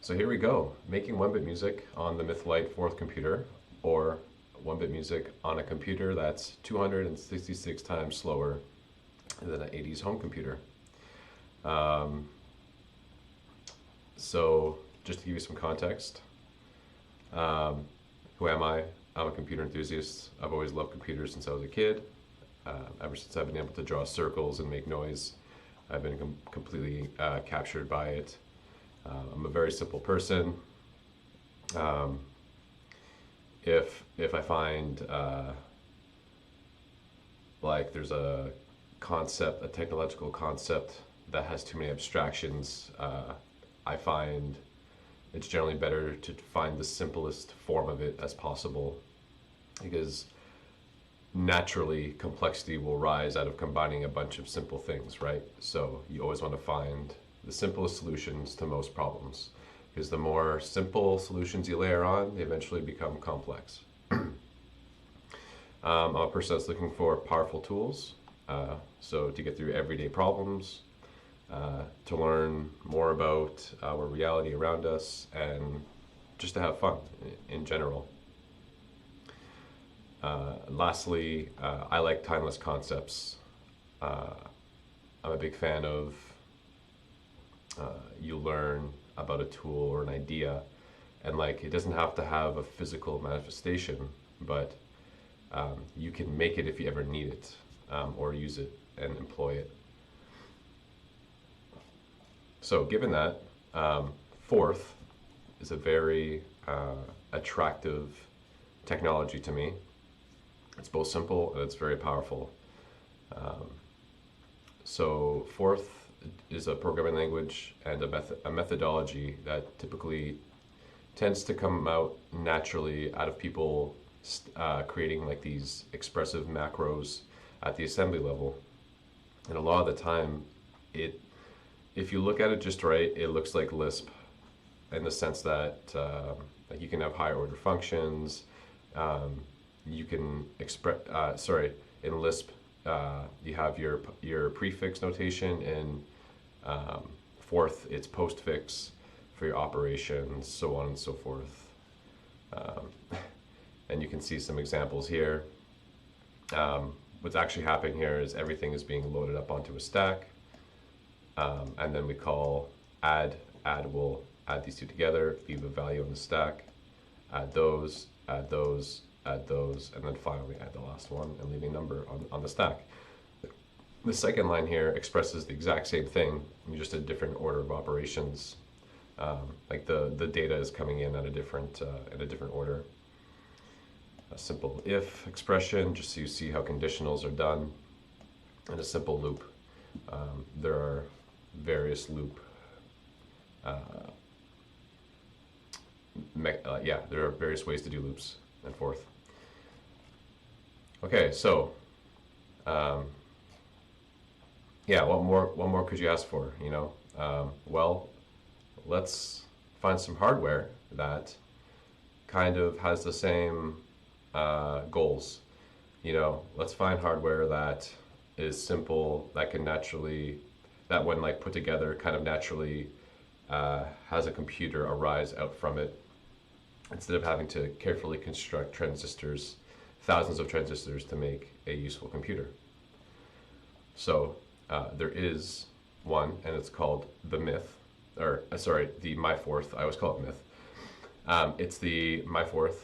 So here we go, making 1-bit music on the Mythlite 4th computer, or 1-bit music on a computer that's 266 times slower than an 80s home computer. Um, so just to give you some context, who am I? I'm a computer enthusiast. I've always loved computers since I was a kid. Ever since I've been able to draw circles and make noise, I've been completely captured by it. I'm a very simple person. Um, if I find like there's a concept, a technological concept that has too many abstractions, I find it's generally better to find the simplest form of it as possible, because naturally complexity will rise out of combining a bunch of simple things, right? So you always want to find the simplest solutions to most problems, because the more simple solutions you layer on, they eventually become complex. I'm a person that's looking for powerful tools, so to get through everyday problems, to learn more about our reality around us, and just to have fun in general. Lastly, I like timeless concepts. I'm a big fan of you learn about a tool or an idea, and like it doesn't have to have a physical manifestation, but you can make it if you ever need it, or use it and employ it. So given that, fourth is a very attractive technology to me. It's both simple and it's very powerful. So fourth is a programming language and a methodology that typically tends to come out naturally out of people creating like these expressive macros at the assembly level. And a lot of the time, if you look at it just right, it looks like Lisp, in the sense that like you can have higher order functions. You can express, in Lisp, you have your prefix notation. In fourth, it's postfix for your operations, so on and so forth. And you can see some examples here. What's actually happening here is everything is being loaded up onto a stack. And then we call add will add these two together, leave a value on the stack, add those, add those, add those, and then finally add the last one and leave a number on the stack. The second line here expresses the exact same thing, just a different order of operations. Like the data is coming in at a different order. A simple if expression, just so you see how conditionals are done, and a simple loop. There are various loop. There are various ways to do loops and forth. Okay, so what more could you ask for? Well, let's find some hardware that kind of has the same goals. Let's find hardware that is simple, that can naturally, that when like put together, kind of naturally has a computer arise out from it, instead of having to carefully construct transistors, thousands of transistors to make a useful computer. So there is one, and it's called the Myth, the My4th. I always call it Myth. It's the My4th.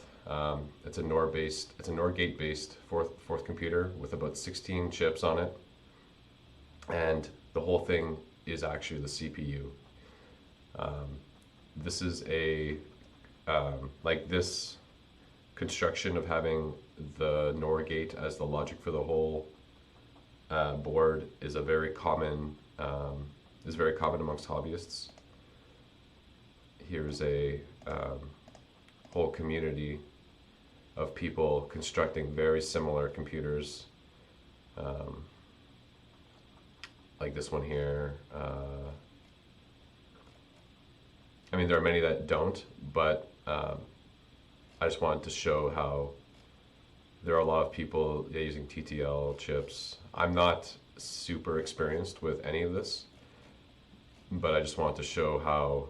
It's a NOR gate-based fourth computer with about 16 chips on it, and the whole thing is actually the CPU. This is this construction of having the NOR gate as the logic for the whole board is very common amongst hobbyists. Here's a whole community of people constructing very similar computers, like this one here. There are many that don't, but I just wanted to show how there are a lot of people using TTL chips. I'm not super experienced with any of this, but I just wanted to show how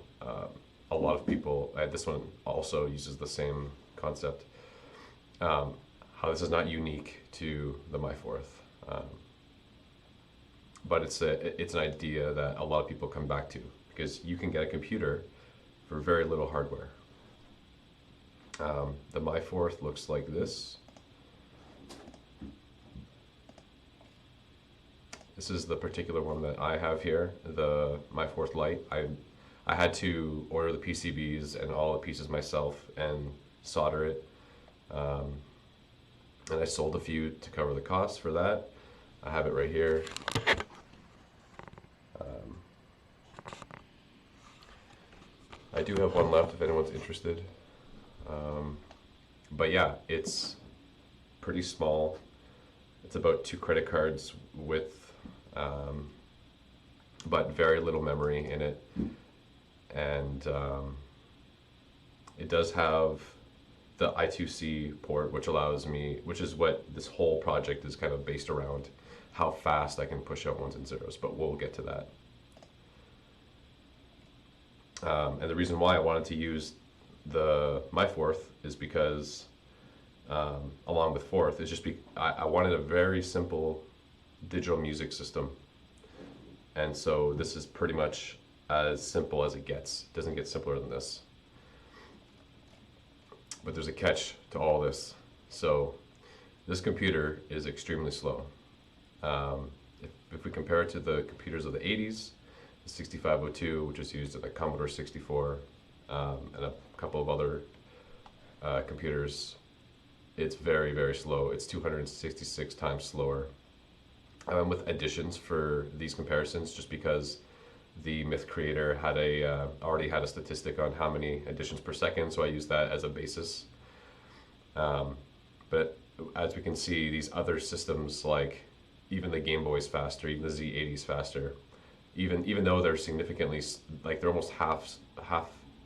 a lot of people, this one also uses the same concept, how this is not unique to the My Fourth, but it's an idea that a lot of people come back to, because you can get a computer for very little hardware. The My Fourth looks like this. This is the particular one that I have here, the My Fourth Lite. I had to order the PCBs and all the pieces myself and solder it. And I sold a few to cover the costs for that. I have it right here. I do have one left if anyone's interested. But yeah, it's pretty small. It's about 2 credit cards width, but very little memory in it. And it does have the I2C port, which allows me, which is what this whole project is kind of based around, how fast I can push out ones and zeros, but we'll get to that. And the reason why I wanted to use the My Fourth is because, along with Fourth, is just I wanted a very simple digital music system. And so this is pretty much as simple as it gets. It doesn't get simpler than this. But there's a catch to all this. So this computer is extremely slow. If we compare it to the computers of the 80s, the 6502, which was used in the Commodore 64, and a couple of other computers, it's very, very slow. It's 266 times slower. With additions for these comparisons, just because the Myth creator had already had a statistic on how many additions per second, so I used that as a basis. But as we can see, these other systems, like even the Game Boy's faster, even the Z80's faster, even though they're significantly, like they're almost half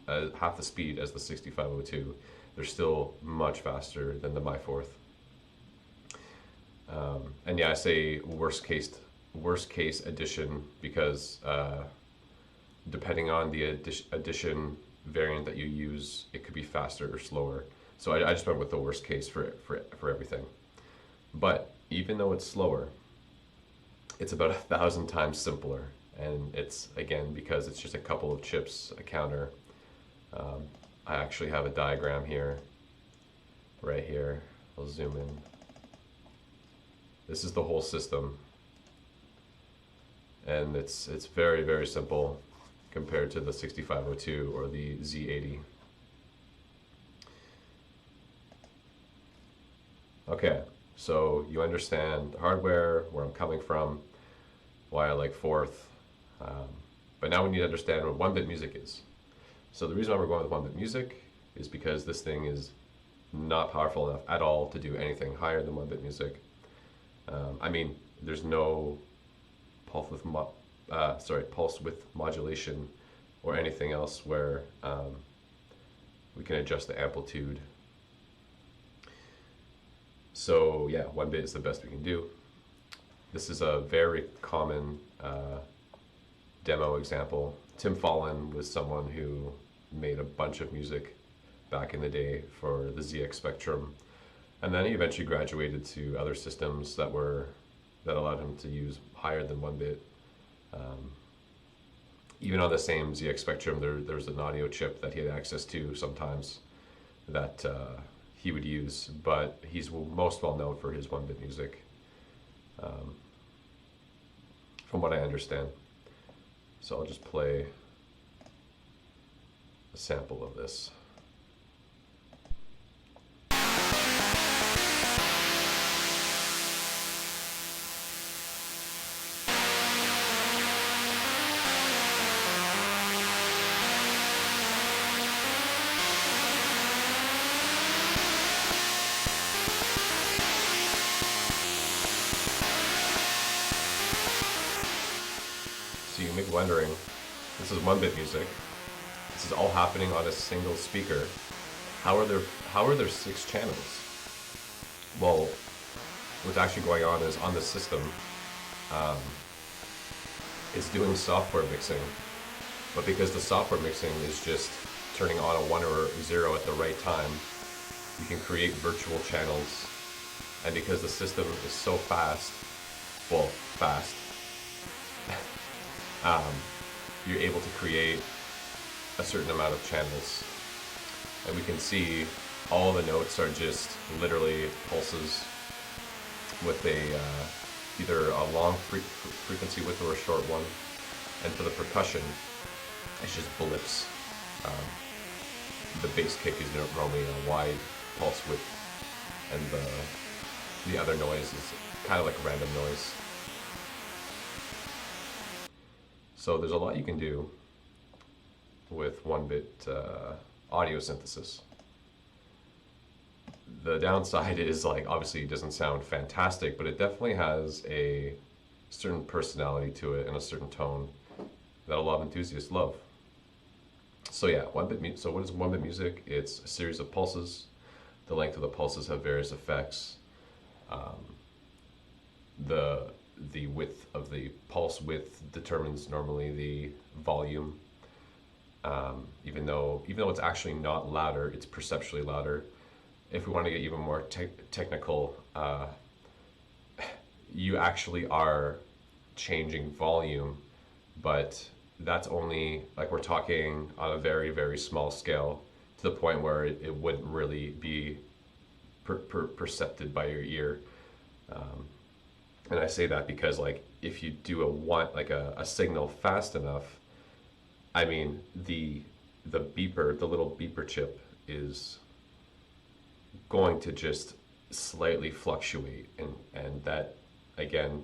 the speed as the 6502, they're still much faster than the My Fourth. And yeah, I say worst case addition because depending on the addition variant that you use, it could be faster or slower. So I just went with the worst case for everything. But even though it's slower, it's about 1,000 times simpler. And it's, again, because it's just a couple of chips, a counter. I actually have a diagram here, right here. I'll zoom in. This is the whole system. And it's very, very simple compared to the 6502 or the Z80. Okay, so you understand the hardware, where I'm coming from, why I like Fourth. But now we need to understand what one-bit music is. So the reason why we're going with one-bit music is because this thing is not powerful enough at all to do anything higher than one-bit music. I mean, there's no pulse width modulation or anything else where we can adjust the amplitude. So yeah, 1-bit is the best we can do. This is a very common demo example. Tim Fallon was someone who made a bunch of music back in the day for the ZX Spectrum, and then he eventually graduated to other systems that allowed him to use higher than 1-bit. Even on the same ZX Spectrum, there was an audio chip that he had access to sometimes that he would use, but he's most well known for his 1-bit music, from what I understand. So I'll just play a sample of this. So you may be wondering, this is 1-bit music. This is all happening on a single speaker. How are there 6 channels? Well, what's actually going on is on the system, it's doing software mixing, but because the software mixing is just turning on a 1 or 0 at the right time, you can create virtual channels. And because the system is so fast, well, fast, you're able to create a certain amount of channels. And we can see all the notes are just literally pulses with either a long frequency width or a short one. And for the percussion, it's just blips. The bass kick is normally a wide pulse width, and the other noise is kind of like random noise. So there's a lot you can do with 1-bit audio synthesis. The downside is, like, obviously it doesn't sound fantastic, but it definitely has a certain personality to it and a certain tone that a lot of enthusiasts love. So yeah, so what is 1-bit music? It's a series of pulses. The length of the pulses have various effects. The width of the pulse width determines normally the volume. Even though it's actually not louder, it's perceptually louder. If we want to get even more technical, you actually are changing volume, but that's only, like, we're talking on a very, very small scale, to the point where it wouldn't really be percepted by your ear. And I say that because, like, if you do a signal fast enough, I mean, the beeper, the little beeper chip, is going to just slightly fluctuate, and that, again,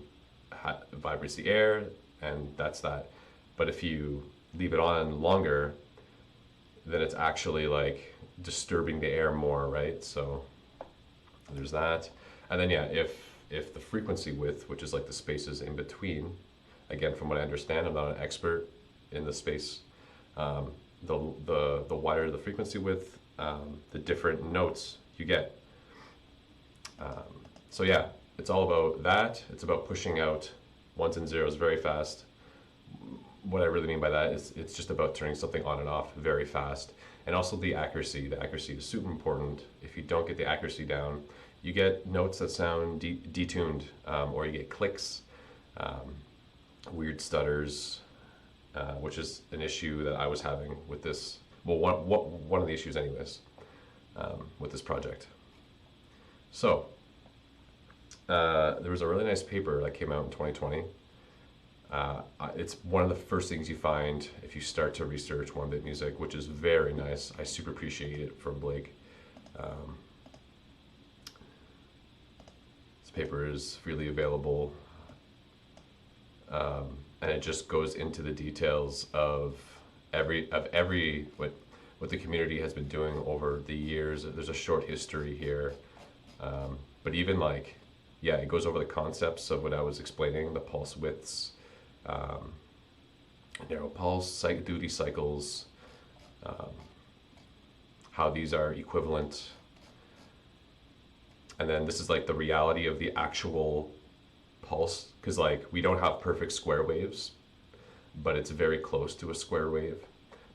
vibrates the air, and that's that. But if you leave it on longer, then it's actually, like, disturbing the air more, right? So there's that. And then, yeah, if the frequency width, which is like the spaces in between, again, from what I understand, I'm not an expert in the space, the wider the frequency width, the different notes you get. So yeah, it's all about that. It's about pushing out ones and zeros very fast. What I really mean by that is it's just about turning something on and off very fast. And also the accuracy. The accuracy is super important. If you don't get the accuracy down, you get notes that sound detuned, or you get clicks, weird stutters, which is an issue that I was having with this. Well, one of the issues, anyways, with this project. So there was a really nice paper that came out in 2020. It's one of the first things you find if you start to research 1-bit music, which is very nice. I super appreciate it from Blake. This paper is freely available, and it just goes into the details of what the community has been doing over the years. There's a short history here, but even, like, yeah, it goes over the concepts of what I was explaining, the pulse widths, narrow pulse, duty cycles, how these are equivalent. And then this is, like, the reality of the actual pulse, because, like, we don't have perfect square waves, but it's very close to a square wave.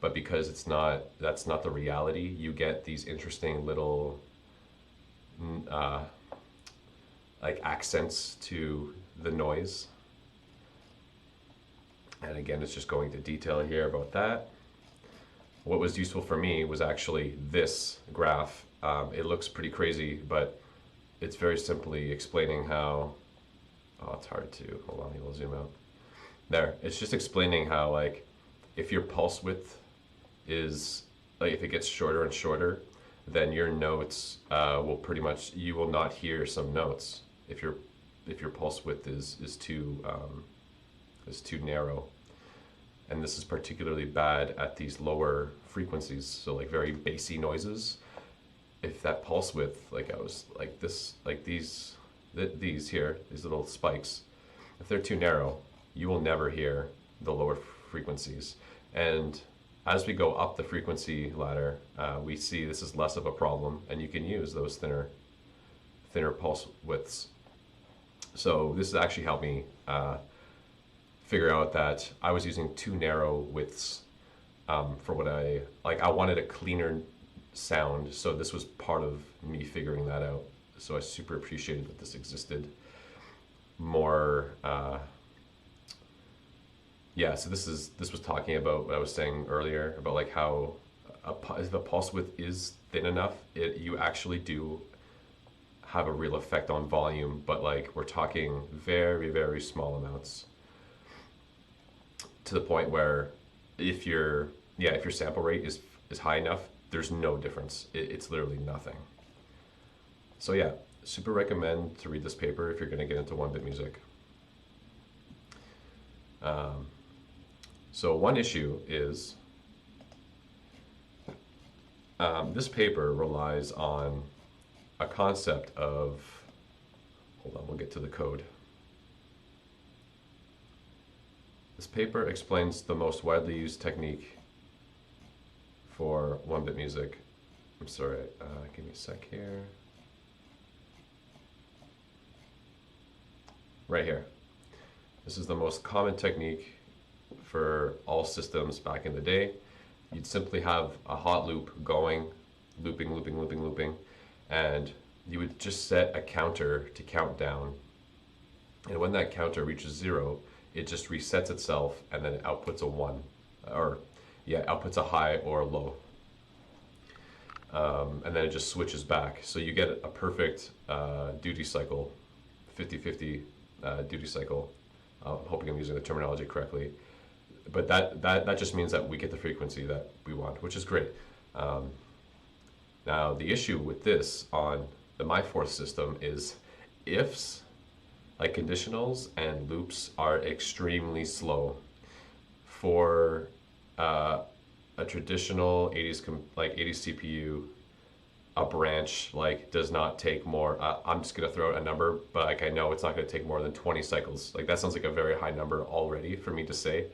But because that's not the reality, you get these interesting little like accents to the noise. And again, it's just going to detail here about that. What was useful for me was actually this graph. It looks pretty crazy, but it's very simply explaining how, it's hard to, hold on, we'll zoom out. There, it's just explaining how, like, if your pulse width is, like, if it gets shorter and shorter, then your notes will pretty much, you will not hear some notes if your pulse width is too narrow. And this is particularly bad at these lower frequencies, so, like, very bassy noises. If that pulse width, like I was, like this, like these here, these little spikes, if they're too narrow, you will never hear the lower frequencies. And as we go up the frequency ladder, we see this is less of a problem, and you can use those thinner pulse widths. So this has actually helped me figure out that I was using too narrow widths for what I like. I wanted a cleaner sound, so this was part of me figuring that out. So I super appreciated that this existed. More, yeah. So this was talking about what I was saying earlier about like how if the pulse width is thin enough, you actually do have a real effect on volume, but like we're talking very, very small amounts, to the point where if your if your sample rate is high enough, there's no difference. It's literally nothing. So yeah, super recommend to read this paper if you're going to get into one-bit music. So one issue is this paper relies on a concept of, hold on, we'll get to the code. This paper explains the most widely used technique for one-bit music. I'm sorry, give me a sec here. Right here. This is the most common technique for all systems back in the day. You'd simply have a hot loop going, looping, looping, looping, looping, and you would just set a counter to count down. And when that counter reaches 0, it just resets itself and then it outputs a 1, or outputs a high or a low. And then it just switches back. So you get a perfect duty cycle, 50-50 duty cycle. I'm hoping I'm using the terminology correctly. But that just means that we get the frequency that we want, which is great. Now, the issue with this on the My4 system is ifs, like conditionals and loops, are extremely slow. For a traditional 80s 80s CPU, a branch like does not take more. I'm just gonna throw out a number, but like I know it's not gonna take more than 20 cycles. Like that sounds like a very high number already for me to say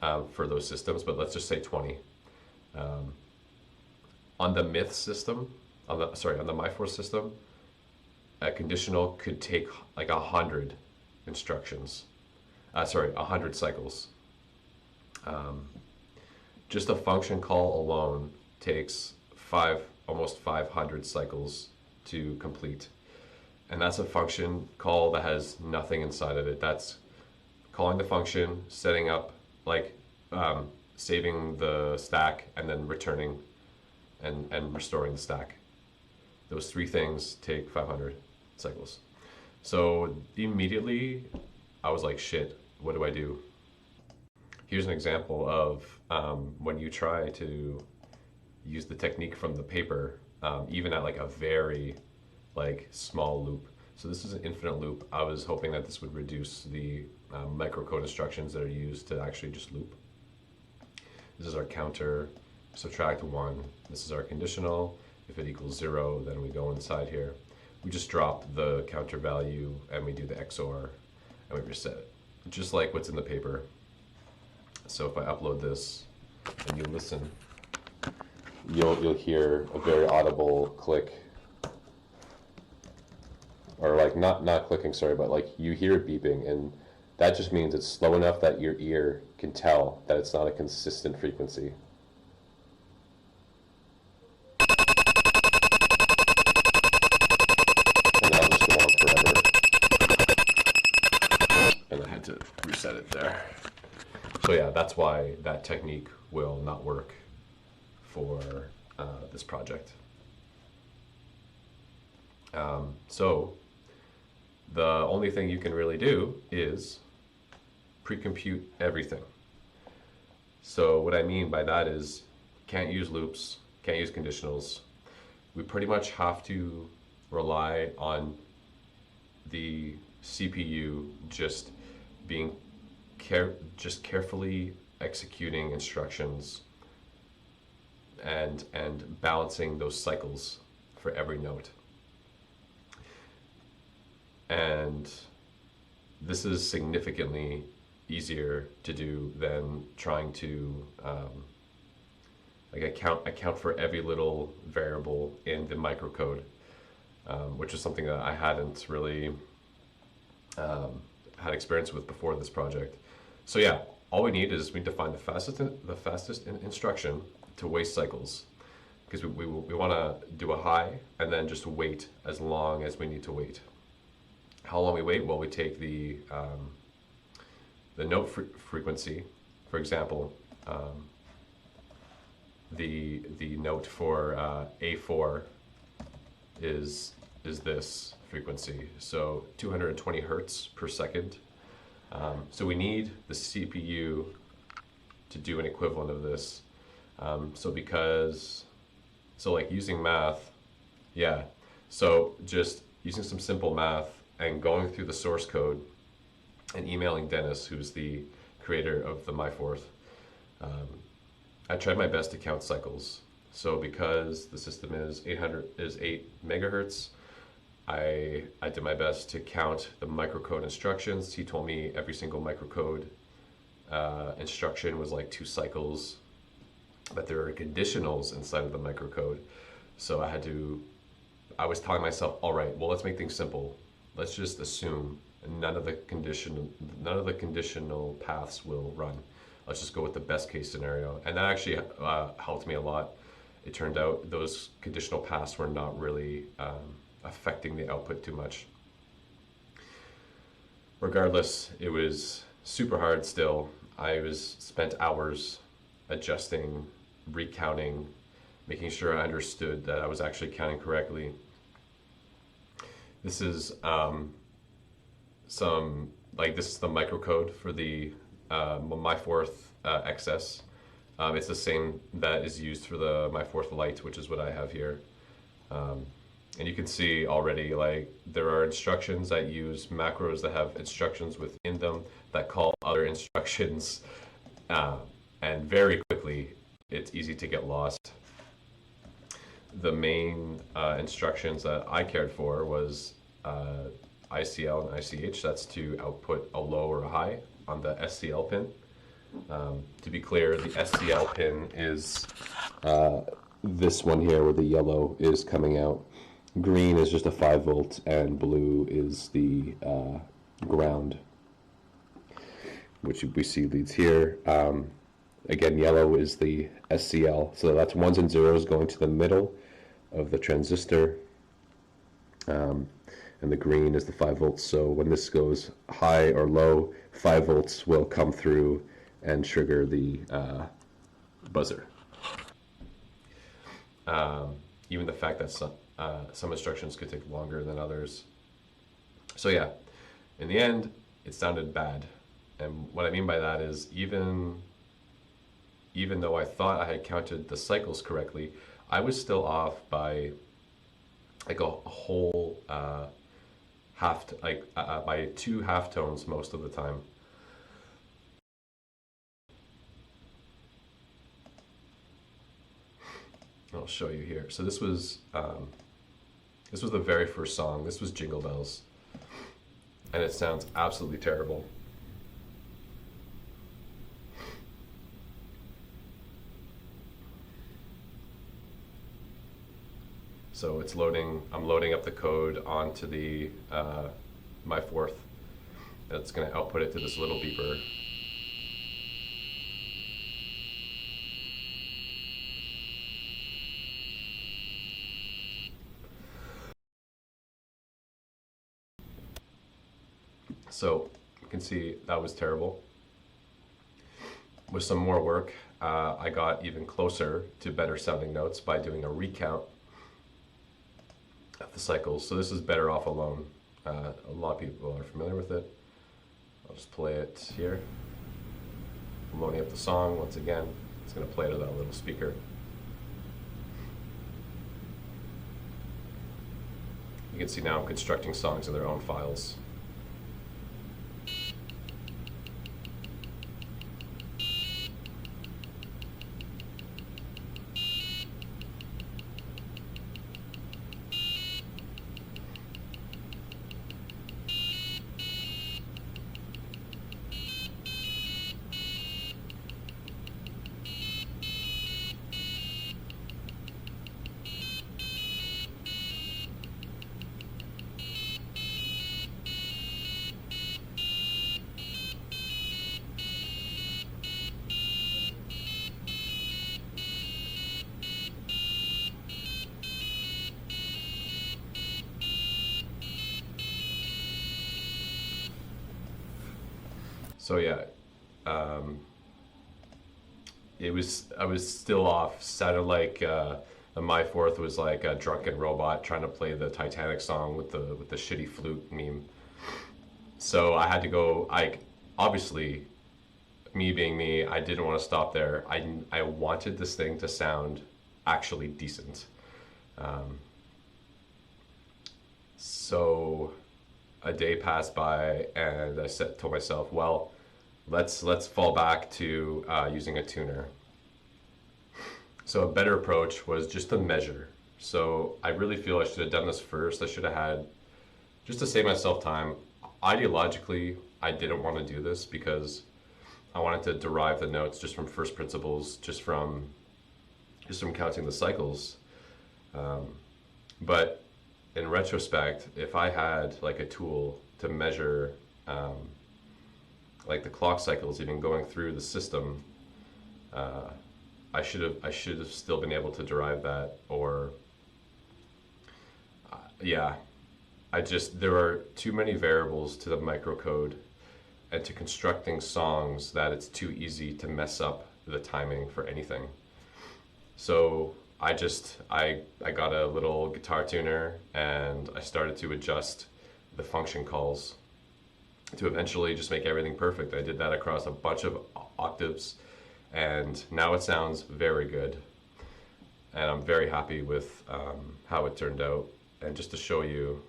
for those systems, but let's just say 20. On the Myth system, on the My4 system, a conditional could take like 100 instructions. 100 cycles. Just a function call alone takes almost 500 cycles to complete. And that's a function call that has nothing inside of it. That's calling the function, setting up, saving the stack, and then returning and restoring the stack. Those three things take 500 cycles. So immediately I was like, shit, what do I do? Here's an example of when you try to use the technique from the paper, even at like a very small loop. So this is an infinite loop. I was hoping that this would reduce the microcode instructions that are used to actually just loop. This is our counter, subtract 1. This is our conditional. If it equals 0, then we go inside here. We just drop the counter value and we do the XOR and we reset it, just like what's in the paper. So if I upload this and you listen, you'll hear a very audible click, or not clicking, sorry, but you hear it beeping, and that just means it's slow enough that your ear can tell that it's not a consistent frequency. And I'll just go on forever. And I had to reset it there. So yeah, that's why that technique will not work for this project. So the only thing you can really do is pre-compute everything. So what I mean by that is can't use loops, can't use conditionals. We pretty much have to rely on the CPU just being carefully executing instructions and balancing those cycles for every note. And this is significantly easier to do than trying to account for every little variable in the microcode, which is something that I hadn't really had experience with before this project. So yeah, all we need is we need to find the fastest instruction to waste cycles, because we want to do a high and then just wait as long as we need to wait. How long we wait? Well, we take the note frequency, for example. The note for A4 is this frequency, so 220 hertz per second. So we need the CPU to do an equivalent of this. So like using math, yeah. So just using some simple math and going through the source code and emailing Dennis, who's the creator of the MyFourth. I tried my best to count cycles. So because the system is 8 megahertz, I did my best to count the microcode instructions. He told me every single microcode instruction was like 2 cycles, but there are conditionals inside of the microcode. So I was telling myself, all right, well, let's make things simple. Let's just assume none of the conditional paths will run. Let's just go with the best case scenario. And that actually helped me a lot. It turned out those conditional paths were not really affecting the output too much. Regardless, it was super hard still. I spent hours adjusting, recounting, making sure I understood that I was actually counting correctly. This is this is the microcode for the MyFourth XS. It's the same that is used for the MyFourth Lite, which is what I have here. And you can see already, like, there are instructions that use macros that have instructions within them that call other instructions, and very quickly it's easy to get lost. The main instructions that I cared for was ICL and ICH. That's to output a low or a high on the SCL pin. To be clear, the SCL pin is this one here where the yellow is coming out. Green is just a 5 volt and blue is the ground, which we see leads here. Again, yellow is the SCL, so that's ones and zeros going to the middle of the transistor, and the green is the 5 volts. So when this goes high or low, 5 volts will come through and trigger the buzzer. Even the fact that some instructions could take longer than others. So yeah, in the end, it sounded bad. And what I mean by that is even though I thought I had counted the cycles correctly, I was still off by like a whole by 2 half tones most of the time. I'll show you here. So this was the very first song. This was Jingle Bells, and it sounds absolutely terrible. So it's loading. I'm loading up the code onto the MyFourth. That's going to output it to this little beeper. So you can see that was terrible. With some more work, I got even closer to better sounding notes by doing a recount of the cycles. So this is Better Off Alone. A lot of people are familiar with it. I'll just play it here. I'm loading up the song once again. It's going to play to that little speaker. You can see now I'm constructing songs in their own files. So yeah, I was still off. Sounded like the My Fourth was like a drunken robot trying to play the Titanic song with the shitty flute meme. So I had to go. I obviously, me being me, I didn't want to stop there. I wanted this thing to sound actually decent. Um, so a day passed by, and I told myself, well, let's fall back to using a tuner. So a better approach was just to measure. So I really feel I should have done this first. I should have had, just to save myself time. Ideologically, I didn't want to do this because I wanted to derive the notes just from first principles, just from counting the cycles. Um, but in retrospect, if I had like a tool to measure like the clock cycles, even going through the system, uh, I should have still been able to derive that. Or yeah, there are too many variables to the microcode and to constructing songs that it's too easy to mess up the timing for anything. So I got a little guitar tuner and I started to adjust the function calls to eventually just make everything perfect. I did that across a bunch of octaves, and now it sounds very good. And I'm very happy with how it turned out. And just to show you,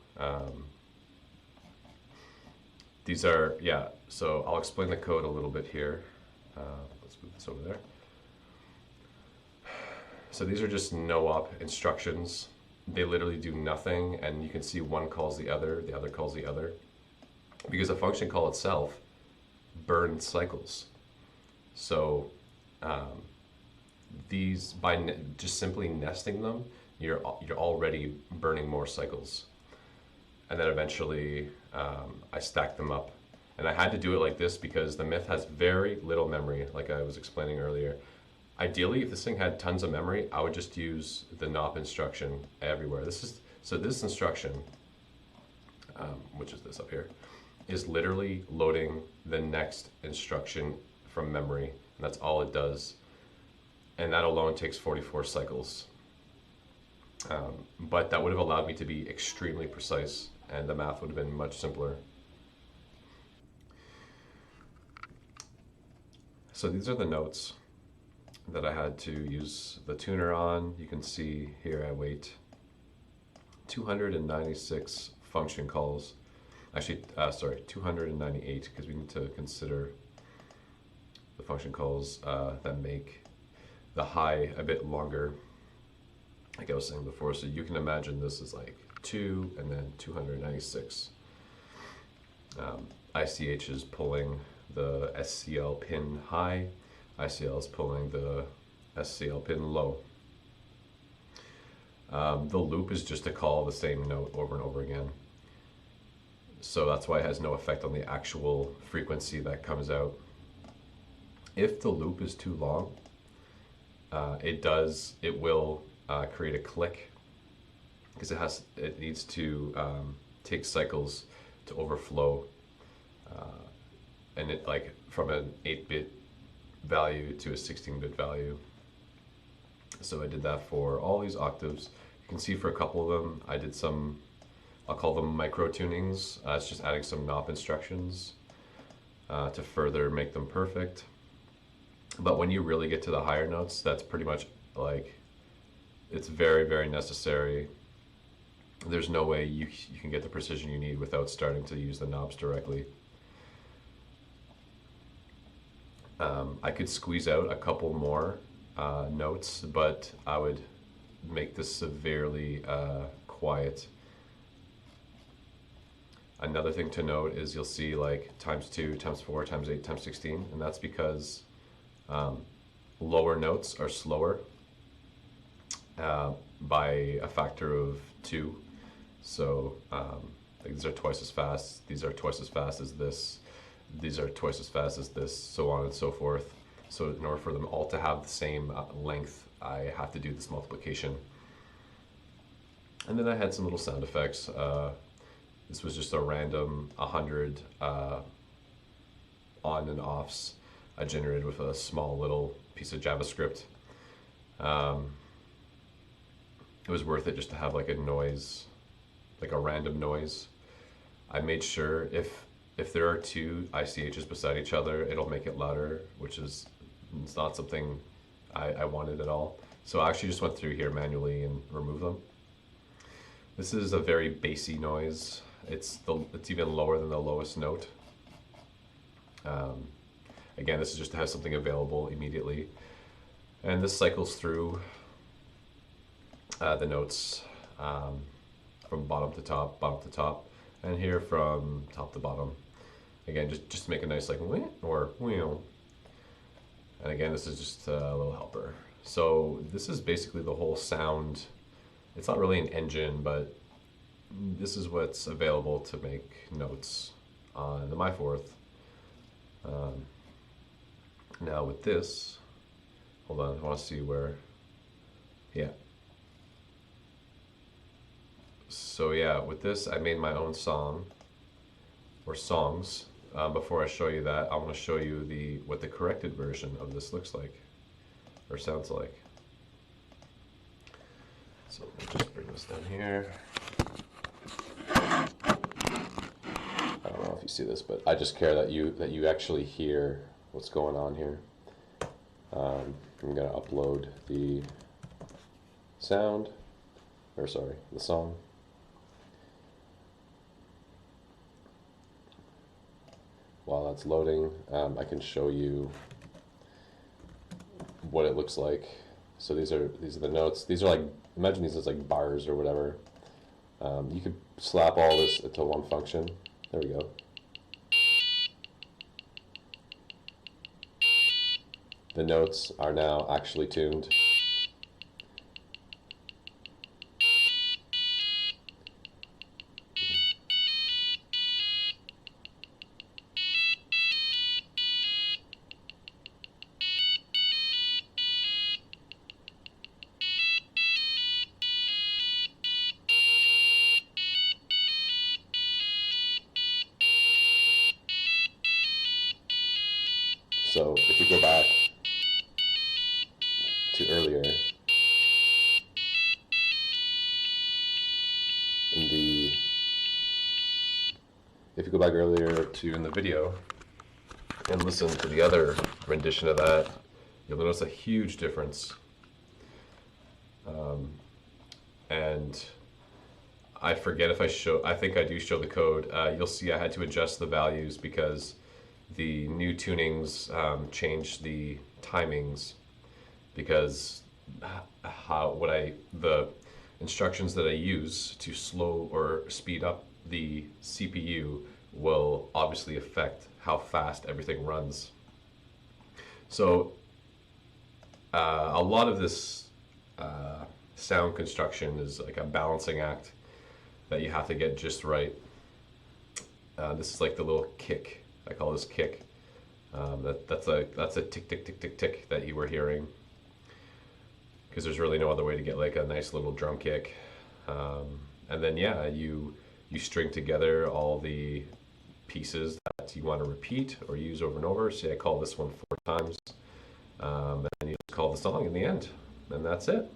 these are, yeah, so I'll explain the code a little bit here. Let's move this over there. So these are just no-op instructions. They literally do nothing, and you can see one calls the other calls the other. Because a function call itself burns cycles. So these, just simply nesting them, you're already burning more cycles. And then eventually I stacked them up. And I had to do it like this because the myth has very little memory, like I was explaining earlier. Ideally, if this thing had tons of memory, I would just use the NOP instruction everywhere. This instruction, which is this up here, is literally loading the next instruction from memory. And that's all it does. And that alone takes 44 cycles. But that would have allowed me to be extremely precise, and the math would have been much simpler. So these are the notes that I had to use the tuner on. You can see here I wait 296 function calls. Actually, sorry, 298, because we need to consider the function calls that make the high a bit longer, like I was saying before. So you can imagine this is like 2 and then 296. ICH is pulling the SCL pin high, ICL is pulling the SCL pin low. The loop is just to call the same note over and over again. So that's why it has no effect on the actual frequency that comes out. If the loop is too long, it will create a click, because it needs to take cycles to overflow, and it, like, from an 8-bit value to a 16-bit value. So I did that for all these octaves. You can see for a couple of them, I did some, I'll call them micro tunings. It's just adding some NOP instructions to further make them perfect. But when you really get to the higher notes, that's pretty much like, it's very, very necessary. There's no way you can get the precision you need without starting to use the knobs directly. I could squeeze out a couple more notes, but I would make this severely quiet. Another thing to note is you'll see like ×2, ×4, ×8, ×16, and that's because lower notes are slower by a factor of 2. So like these are twice as fast, these are twice as fast as this, these are twice as fast as this, so on and so forth. So in order for them all to have the same length, I have to do this multiplication. And then I had some little sound effects. This was just a random 100 on and offs I generated with a small little piece of JavaScript. Um, it was worth it just to have like a noise, like a random noise. I made sure if there are two ICHs beside each other, it'll make it louder, which is it's not something I wanted at all. So I actually just went through here manually and removed them. This is a very bassy noise. It's even lower than the lowest note. Again, this is just to have something available immediately. And this cycles through the notes from bottom to top, and here from top to bottom. Again, just to make a nice like wh or wheel. And again, this is just a little helper. So this is basically the whole sound. It's not really an engine, but this is what's available to make notes on the My Fourth. Now with this, hold on, I want to see where, yeah. So yeah, with this I made my own song, or songs. Before I show you that, I want to show you what the corrected version of this looks like, or sounds like. So we'll just bring this down here. I don't know if you see this, but I just care that you actually hear what's going on here. I'm gonna upload the sound, or sorry, the song. While that's loading, I can show you what it looks like. So these are the notes. These are like, imagine these as like bars or whatever. You could slap all this into one function. There we go. The notes are now actually tuned. So if you go back to earlier, if you go back earlier to in the video and listen to the other rendition of that, you'll notice a huge difference. And I forget if I think I do show the code. You'll see I had to adjust the values because the new tunings changed the timings, because the instructions that I use to slow or speed up the CPU will obviously affect how fast everything runs. So a lot of this sound construction is like a balancing act that you have to get just right. This is like the little kick. I call this kick. That's a tick tick tick tick tick that you were hearing, because there's really no other way to get like a nice little drum kick. And then yeah, you string together all the pieces that you want to repeat or use over and over. Say I call this one 4 times, and you just call the song in the end, and that's it.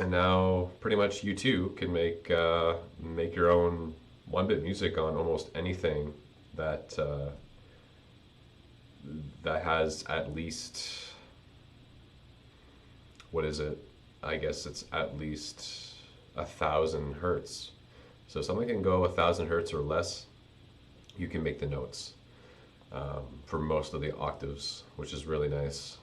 And now pretty much you too can make your own 1-bit music on almost anything that that has at least, what is it? I guess it's at least 1,000 hertz. So something can go 1,000 hertz or less. You can make the notes for most of the octaves, which is really nice.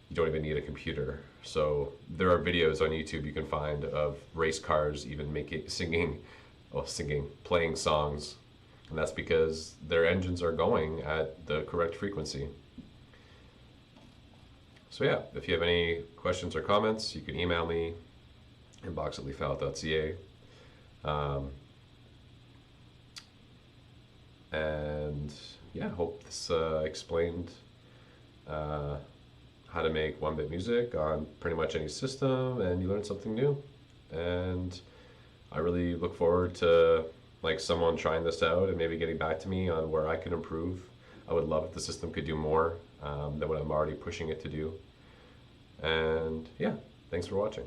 You don't even need a computer. So there are videos on YouTube you can find of race cars even playing songs, and that's because their engines are going at the correct frequency. So yeah, if you have any questions or comments, you can email me, inbox@leafout.ca. And yeah, hope this explained how to make 1-bit music on pretty much any system, and you learned something new. And I really look forward to like someone trying this out and maybe getting back to me on where I can improve. I would love if the system could do more than what I'm already pushing it to do. And yeah, thanks for watching.